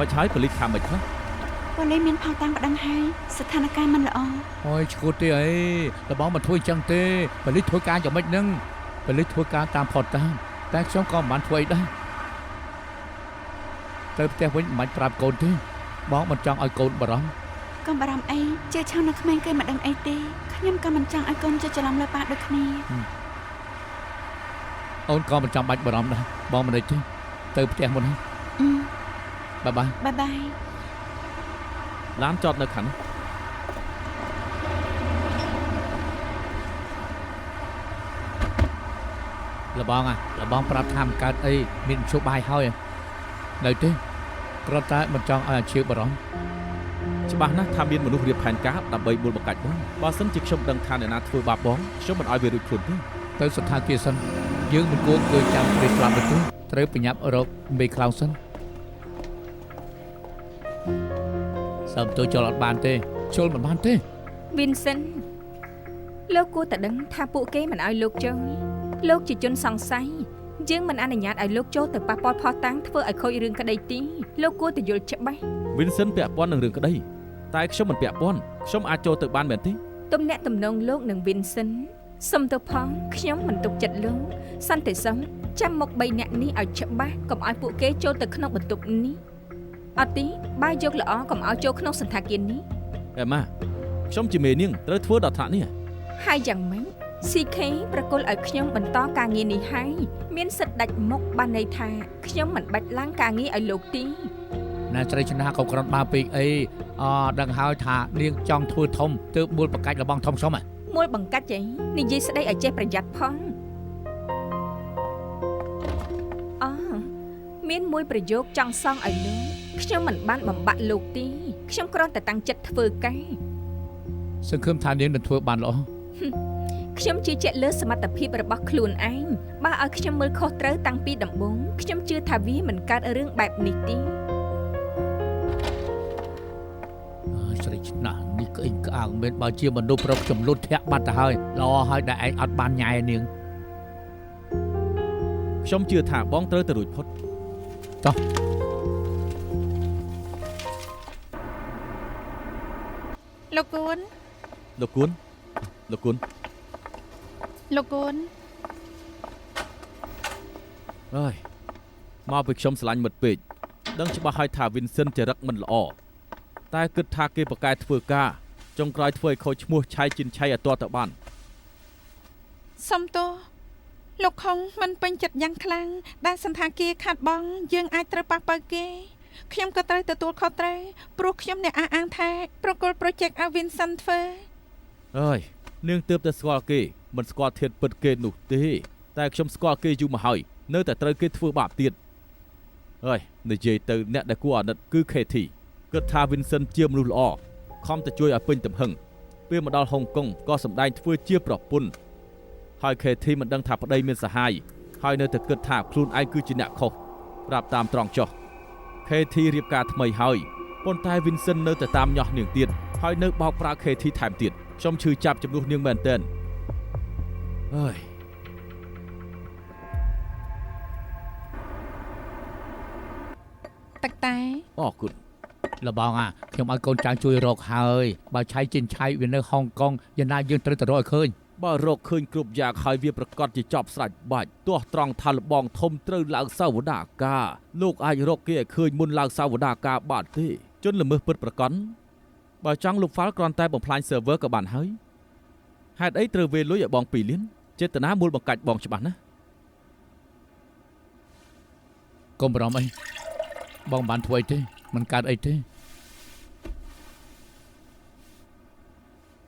មិនឆាយប៉ូលីសថាមិនខ្លះ ប៉ូលីសមានផលតាំងប្តឹងហើយស្ថានភាពមិនល្អ អូយឈួតទេអីតបងមិនធ្វើអញ្ចឹងទេប៉ូលីសធ្វើការយ៉ាងម៉េចនឹងប៉ូលីសធ្វើការតាមផុតតាមតែខ្ញុំក៏មិនបានធ្វើអីដែរទៅផ្ទះវិញមិនបាច់ប្រាប់កូនទេបងមិនចង់ឲ្យកូនបារម្ភ កុំបារម្ភអីជឿឆៅនៅក្មេងគេមិនដឹងអីទេខ្ញុំក៏មិនចង់ឲ្យកូនជឿច្រឡំលើប៉ាដូចគ្នា អូនក៏មិនចាំបាច់បារម្ភដែរបងមិនដេចទេទៅផ្ទះមុនហើយបាយបាយ ឡានចតនៅខាងនោះ លបងប្រាប់ថាមិនកើតអីមានជោគបាយហើយនៅទេគ្រាន់តែមិនចង់ឲ្យអាជីវបារម្ភ ច្បាស់ណាស់ថាមានមនុស្សរៀបផែនការដើម្បីមូលបង្កាច់បងបើសិនជាខ្ញុំដឹងថាអ្នកណាធ្វើបាបបងខ្ញុំមិនឲ្យវារួចខ្លួនទេ ទៅសន្តាគារសិនយើងមិនគួរគឺចាំព្រាយស្លាប់ទេ ត្រូវប្រញាប់រកមេខ្លោងសិនសំទោចូលអត់បានទេចូលមិនបានទេ Vincent លោកគួរតែដឹងថាពួកគេមិនឲ្យលោកចូលលោកជាជនសង្ស័យយើងមិនអនុញ្ញាតឲ្យលោកចូលទៅប៉ះពាល់ផោះតាំងធ្វើឲ្យខូចរឿងក្តីទីលោកគួរតែយល់ច្បាស់ Vincent ពាក់ព័ន្ធនឹងរឿងក្តីតែខ្ញុំមិនពាក់ព័ន្ធខ្ញុំអាចចូលទៅបានមែនទេ ទំនាក់ទំនងលោកនឹង Vincent សុំទៅផងខ្ញុំមិនទុកចិត្តលោកសន្តិសុខចាំមុខ3នាក់នេះឲ្យច្បាស់កុំឲ្យពួកគេចូលទៅក្នុងបន្ទប់នេះអត់ទេបើយកល្អកុំឲ្យចូលក្នុងសន្តាគារនេះ អេម៉ាខ្ញុំជាមេនាងត្រូវធ្វើដល់ថ្នាក់នេះ ហើយយ៉ាងម៉េច CK ប្រគល់ឲ្យខ្ញុំបន្តការងារនេះហើយមានសិទ្ធិដាច់មុខបានន័យថាខ្ញុំមិនបាច់ឡើងការងារឲ្យលោកទេ ណាស្រីឆ្នះក៏ក្រំបាពេកអីដឹងហើយថានាងចង់ធ្វើធំទើបមូលបកាច់របស់ធំខ្ញុំ មួយបង្កាច់ចៃនិយាយស្ដីឲ្យចេះប្រយ័ត្នផងមានមួយប្រយោគចង់សងឲ្យលោកខ្ញុំមិនបានបំបាក់លោកទេខ្ញុំគ្រាន់តែតាំងចិត្តធ្វើការ សង្ឃឹមថានាងនឹងធ្វើបានល្អ ខ្ញុំជឿជាក់លើសមត្ថភាពរបស់ខ្លួនឯងបើឲ្យខ្ញុំមើលខុសត្រូវតាំងពីដំបូងខ្ញុំជឿថាវាមិនកើតរឿងបែបនេះទេ ស្រីឆ្នះនេះក្អេងក្អាងមិនបើជាមនុស្សប្រុសចំនួនធាក់បាត់ទៅហើយល្អហើយដែលឯងអត់បានញ៉ែនាង ខ្ញុំជឿថាបងត្រូវទៅរួចផុត ចុះ លោកគួន លោកគួន ហើយមកពីខ្ញុំស្រឡាញ់មិត្តពេកដឹងច្បាស់ហើយថា Vincent ចរិតមិនល្អតែគិតថាគេប្រកែកធ្វើការចុងក្រោយធ្វើឲ្យខូចឈ្មោះឆៃជីនឆៃឲ្យទាល់ទៅបាន សុំទោសលោកខុងមិនពេញចិត្តយ៉ាងខ្លាំងដែលសន្តាគារខាត់បងយើងអាចត្រូវប៉ះប៉ូវគេខ្ញុំក៏ត្រូវទទួលខុសត្រូវព្រោះខ្ញុំអ្នកអះអាងថាប្រគល់ project ឲ្យ Vincent ធ្វើ ហើយនាងទើបតែស្គាល់គេមិនស្គាល់ធាតុពិតគេនោះទេតែខ្ញុំស្គាល់គេយូរមកហើយនៅតែត្រូវគេធ្វើបាបទៀតហើយនិយាយទៅអ្នកដែលគួរអាណិតគឺ KT គិតថា Vincent ជាមនុស្សល្អខំទៅជួយឲ្យពេញទំហឹងពេលមកដល់ហុងកុងក៏សម្ដែងធ្វើជាប្រពន្ធហើយ KT មិនដឹងថាប្តីមានសហាយហើយនៅតែគិតថាខ្លួនឯងគឺជាអ្នកខុសប្រាប់តាមត្រង់ចុះ KT រៀបការថ្មីហើយប៉ុន្តែ Vincent នៅតែតាមញាស់នាងទៀតហើយនៅបោកប្រាស់ KT ថែមទៀតខ្ញុំឈឺចាប់ចំនួននាងមែនទែនហើយ តាក់តែ អរគុណ លបងខ្ញុំឲ្យកូនចៅជួយរកហើយបើឆៃជីនឆៃវានៅហុងកុងយ៉ាងណាយើងត្រូវទៅរកឲ្យឃើញ បើរកឃើញគ្រប់យ៉ាងហើយវាប្រកាសជាចប់ស្រេចបាច់ទាស់ត្រង់ថាលបងធំត្រូវឡើងសាវតាការលោកអាចរកគេឲ្យឃើញមុនឡើងសាវតាការបានទេជនល្មើសពិតប្រកបបើចង់លោកហ្វាល់គ្រាន់តែបំផ្លាញ server ក៏បានហើយហេតុអីត្រូវវេលុយឲ្យបង2លានចេតនាមូលបង្កាច់បងច្បាស់ណាស់ កុំបារម្ភអីបងបានធ្វើអីទេមិនកើតអីទេ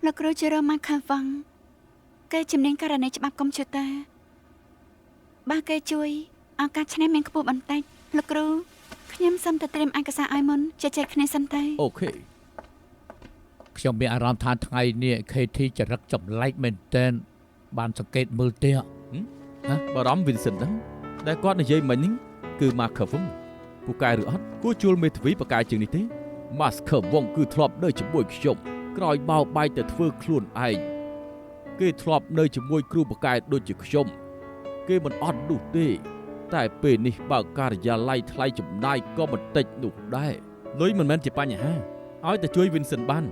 លោកគ្រូជារម៉ាខាវ៉ងគេជំនាញករណីច្បាប់កុំព្យូទ័របើគេជួយឱកាសឈ្នះមានខ្ពស់បន្តិចលោកគ្រូខ្ញុំសូមទៅត្រៀមឯកសារឲ្យមុនជជែកគ្នាសិនទៅ អូខេ ខ្ញុំមានអារម្មណ៍ថាថ្ងៃនេះ KT ចរិតចម្លែកមែនទែនបានសង្កេតមើលទេ បារម្ភ Vincent ហ្នឹងដែលគាត់និយាយមិញហ្នឹងគឺ Marker វងពូកែឬអត់គួរជួលមេធាវីបកែជាងនេះទេ Masker វងគឺធ្លាប់នៅជាមួយខ្ញុំក្រោយបោកបាយទៅធ្វើខ្លួនឯងគេធ្លាប់នៅជាមួយគ្រូបកែដូចជាខ្ញុំគេមិនអត់នោះទេតែពេលនេះបើកការិយាល័យថ្លៃចំណាយក៏មិនតិចនោះដែរលុយមិនមែនជាបញ្ហាឲ្យតែជួយ Vincent បាន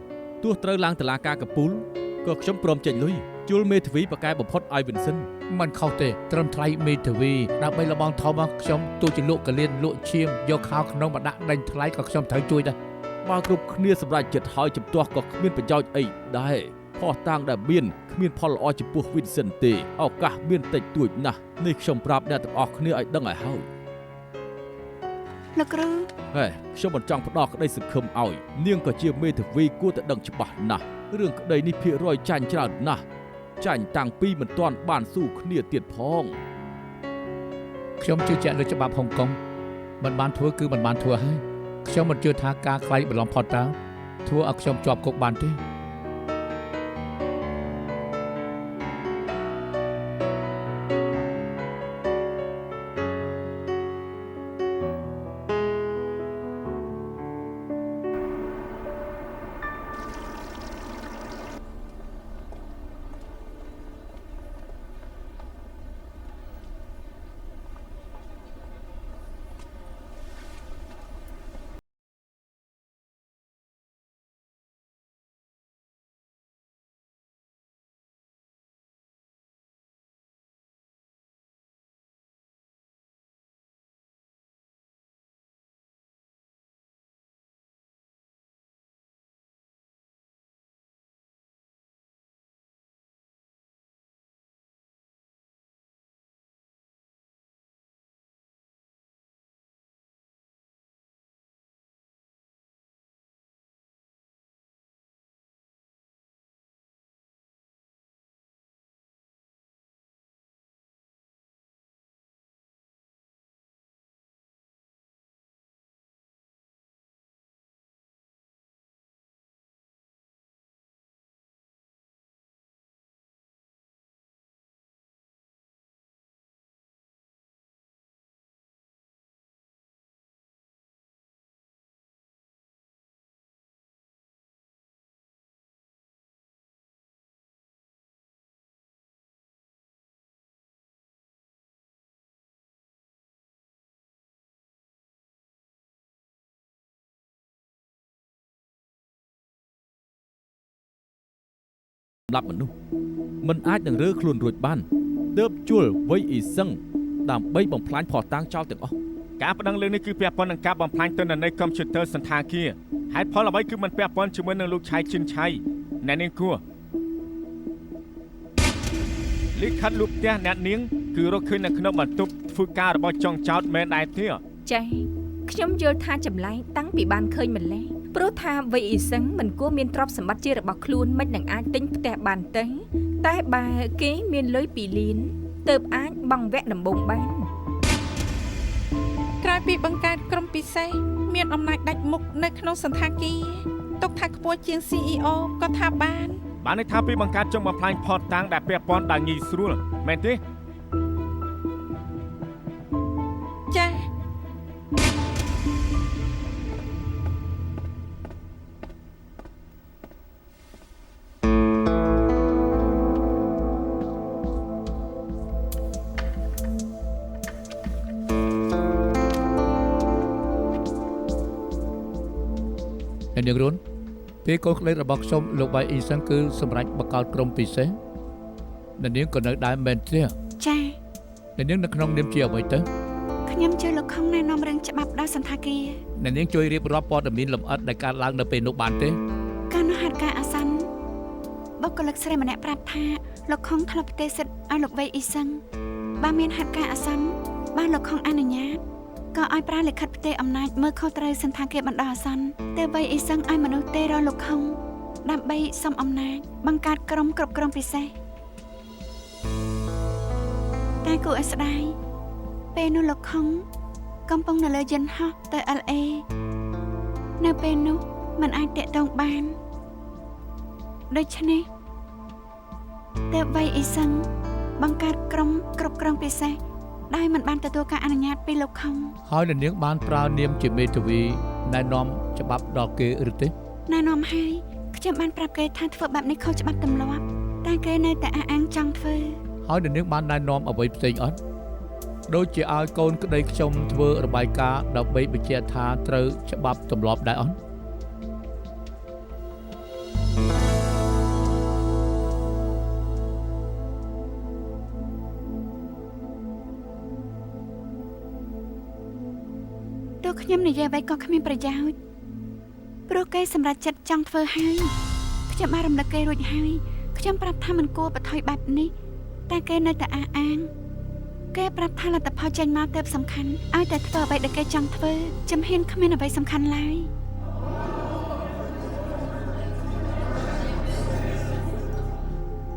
ទោះត្រូវឡើងតុលាការកពូលក៏ខ្ញុំព្រមចេញលុយជួលមេធាវីបកែបំផុតឲ្យ Vincent មិនខុសទេត្រឹមថ្លៃមេធាវីដើម្បីលបងធំខ្ញុំទោះជាលក់កលៀនលក់ឈាមយកខោក្នុងមកដាក់ដេញថ្លៃក៏ខ្ញុំត្រូវជួយដែរ បើគ្រប់គ្នាសម្រាប់ចិត្តហើយជំទាស់ក៏គ្មានប្រយោជន៍អីដែរផោះតាំងដែលមានគ្មានផលល្អចំពោះ Vincent ទេឱកាសមានតិចតួចណាស់នេះខ្ញុំប្រាប់អ្នកទាំងអស់គ្នាឲ្យដឹងឲ្យហើយ លោកគ្រូ ហេខ្ញុំមិនចង់ផ្ដោតក្តីសង្ឃឹមឲ្យនាងក៏ជាមេធាវីគួរតែដឹងច្បាស់ណាស់រឿងក្តីនេះភាគរយចាញ់ច្រើនណាស់ចាញ់តាំងពីមិនទាន់បានស៊ូគ្នាទៀតផងខ្ញុំជឿជាក់លើច្បាប់ហុងកុងមិនបានធ្វើគឺមិនបានធ្វើហើយខ្ញុំមិនជឿថាការខ្លាចបន្លំផុតតាធ្វើឲ្យខ្ញុំជាប់គុកបានទេ ល សម្រាប់មនុស្សមិនអាចនឹងរើខ្លួនរួចបានទើបជួលវ័យអ៊ីសឹងដើម្បីបំផ្លាញផោះតាំងចោលទាំងអស់ ការប្តឹងលើនេះគឺពាក់ព័ន្ធនឹងការបំផ្លាញទិន្នន័យកុំព្យូទ័រសន្តាគារហេតុផលអ្វីគឺមិនពាក់ព័ន្ធជាមួយនឹងលោកឆៃជិនឆៃអ្នកនាងគួរលិខិតលូបផ្ទះអ្នកនាងគឺរកឃើញនៅក្នុងបន្ទប់ធ្វើការរបស់ចុងចោតមែនដែរទេ ចា៎ខ្ញុំយល់ថាចម្លែកតាំងពីបានឃើញម្លេះព្រោះថាវ័យអ៊ីសឹងមិនគួរមានទ្រព្យសម្បត្តិជារបស់ខ្លួនមិននឹងអាចទិញផ្ទះបានទេតែបើគេមានលុយ2លានទើបអាចបង់វគ្គដំបូងបាន ក្រោយពីបង្កើតក្រុមពិសេសមានអំណាចដាច់មុខនៅក្នុងសន្តាគារទុកថាខ្ពស់ជាង CEO ក៏ថាបាន បានន័យថាពីបង្កើតចង់បំផ្លាញផតតាំងដែលពាក់ព័ន្ធដល់ងាយស្រួលមែនទេ ចា៎ អ្នកនាងរួនពេលកូនក្តីរបស់ខ្ញុំលោកវ៉ៃអ៊ីសឹងគឺសម្រាប់បង្កើតក្រុមពិសេសអ្នកនាងក៏នៅដែរមែនទេ ចា៎ អ្នកនាងនៅក្នុងនាមជាអ្វីទៅ ខ្ញុំជួយលោកខុងណែនាំរឿងច្បាប់ដល់សន្តាគារ អ្នកនាងជួយរៀបរាប់ព័ត៌មានលម្អិតដែលកើតឡើងនៅពេលនោះបានទេ កាលនោះហេតុការណ៍អាសន្នបុគ្គលិកស្រីម្នាក់ប្រាប់ថាលោកខុងធ្លាប់ផ្ទេរសិទ្ធិឲ្យលោកវ៉ៃអ៊ីសឹងបើមានហេតុការណ៍អាសន្នបានលោកខុងអនុញ្ញាតក៏ឲ្យប្រើលិខិតផ្ទេរអំណាចមើលខុសត្រូវសន្តាគារបណ្ដោះអាសន្នតែវ៉ៃអ៊ីសឹងឲ្យមនុស្សទេរលោកខុងដើម្បីសុំអំណាចបង្កើតក្រុមគ្រប់គ្រងពិសេសតែគួរឲ្យស្ដាយពេលនោះលោកខុងកំពុងនៅលើយន្តហោះទៅ LA នៅពេលនោះมันអាចតាក់ទងបានដូច្នេះតែវ៉ៃអ៊ីសឹងបង្កើតក្រុមគ្រប់គ្រងពិសេសដោយមិនបានទទួលការអនុញ្ញាតពីលោកខុង ហើយអ្នកនាងបានប្រើនាមជាមេធាវីណែនាំច្បាប់ដល់គេឬទេ ណែនាំហើយខ្ញុំបានប្រាប់គេថាធ្វើបែបនេះខុសច្បាប់ទម្លាប់តែគេនៅតែអះអាងចង់ធ្វើ ហើយអ្នកនាងបានណែនាំអ្វីផ្សេងអត់ដូចជាឲ្យកូនក្តីខ្ញុំធ្វើរបាយការណ៍ដើម្បីបញ្ជាក់ថាត្រូវច្បាប់ទម្លាប់ដែរអត់ ទោះខ្ញុំនិយាយអ្វីក៏គ្មានប្រយោជន៍ព្រោះគេសម្រេចចិត្តចង់ធ្វើហើយខ្ញុំបានរំលឹកគេរួចហើយខ្ញុំប្រាប់ថាមិនគួរបន្ថយបែបនេះតែគេនៅតែអះអាងគេប្រាប់ថាលទ្ធផលចេញមកទៅសំខាន់ឲ្យតែធ្វើអ្វីដែលគេចង់ធ្វើចំហ៊ានគ្មានអ្វីសំខាន់ឡើយ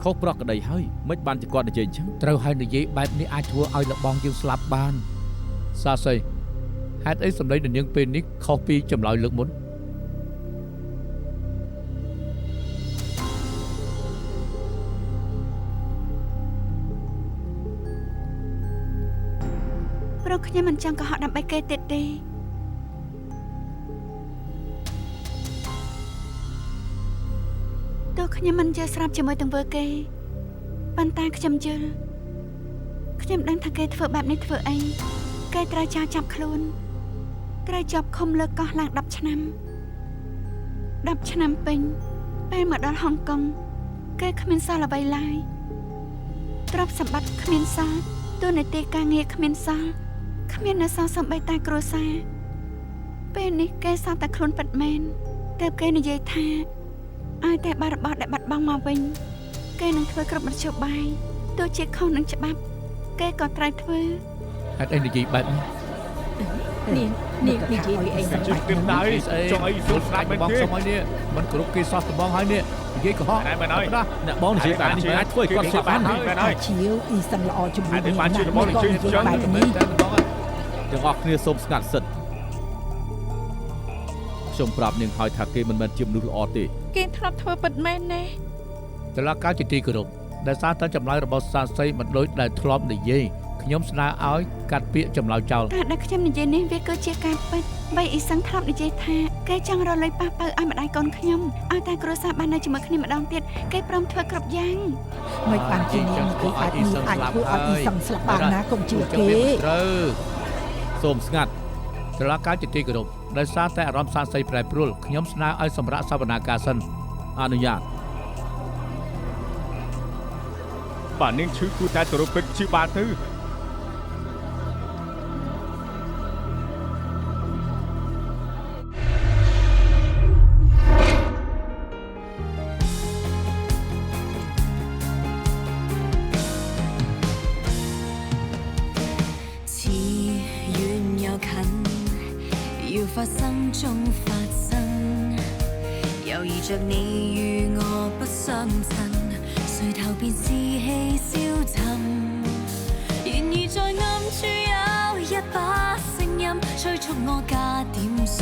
ខុសប្រក្រតីហើយមិនបានជាគាត់និយាយអញ្ចឹង ត្រូវហើយនិយាយបែបនេះអាចធ្វើឲ្យលបងយើងស្លាប់បានសាស័យហេតុអីសម្ដីអ្នកនាងពេលនេះខុសពីចម្លើយលើកមុន ព្រោះខ្ញុំមិនចង់កុហកដើម្បីគេទៀតទេទោះខ្ញុំមិនយល់ស្រាប់ជាមួយទង្វើគេប៉ុន្តែខ្ញុំយល់ខ្ញុំដឹងថាគេធ្វើបែបនេះធ្វើអីគេត្រូវចោទចាប់ខ្លួនត្រូវជាប់ឃុំលើកោះឡើង10ឆ្នាំ10ឆ្នាំពេញពេលមកដល់ហុងកុងគេគ្មានសល់អ្វីឡើយទ្រព្យសម្បត្តិគ្មានសល់តួនាទីការងារគ្មានសល់គ្មាននៅសល់សំបីតែគ្រួសារពេលនេះគេសល់តែខ្លួនពិតមែនតែគេនិយាយថាឲ្យតែបាត់របស់ដែលបាត់បង់មកវិញគេនឹងធ្វើគ្រប់មធ្យោបាយទោះជាខុសនឹងច្បាប់គេក៏ត្រូវធ្វើ ហេតុអីនិយាយបែបនេះ នេះនិយាយពីអី ជិះគិតដែរចង់អីសួរស្ដាប់មែន បង ទេ សុំឲ្យនេះមិនគ្រប់គេសោះដំបងហើយនេះនិយាយកុហក តែមែនហើយ អ្នកបងនិយាយបែបនេះមិនអាចធ្វើឲ្យគាត់ស្លាប់បាន មែនហើយ ជាវអ៊ីសឹងល្អជាមួយ តែបានជារបស់ជិះចឹង បែប មែ នេះ នតែម្ដងហើយ ទាំងអស់គ្នាសូមស្ងាត់សិនខ្ញុំប្រាប់នាងហើយថាគេមិនមែនជាមនុស្សល្អទេ គេធ្លាប់ធ្វើពិតមែនណា តឡាការជាទីគោរពដែលសារតែចម្លើយរបស់សាស័យមិនដូចដែលធ្លាប់និយាយខ្ញុំស្នើឲ្យកាត់ពាក្យចម្លើយចោល ការដែលខ្ញុំនិយាយនេះវាគឺជាការពិតវ៉ៃអ៊ីសឹងធ្លាប់និយាយថាគេចង់រលុយប៉ះប៉ៅឲ្យម្ដាយកូនខ្ញុំឲ្យតែគ្រួសារបាននៅជាមួយគ្នាម្ដងទៀតគេព្រមធ្វើគ្រប់យ៉ាង មិនបានជានាងគេអាចធ្វើឲ្យអ៊ីសឹងស្លាប់បានណាកុំជឿគេ ត្រូវ សូមស្ងាត់ តឡាការជាទីគោរពដោយសារតែអារម្មណ៍សាស័យប្រែប្រួលខ្ញុំស្នើឲ្យសម្រាប់សវនាការសិន អនុញ្ញាត បើនាងឈឺគួរតែទៅរកពេទ្យព្យាបាលទៅ發生中發生，猶豫着你與我不相襯，垂頭便是氣消沉。然而在暗處有一把聲音，催促我加點信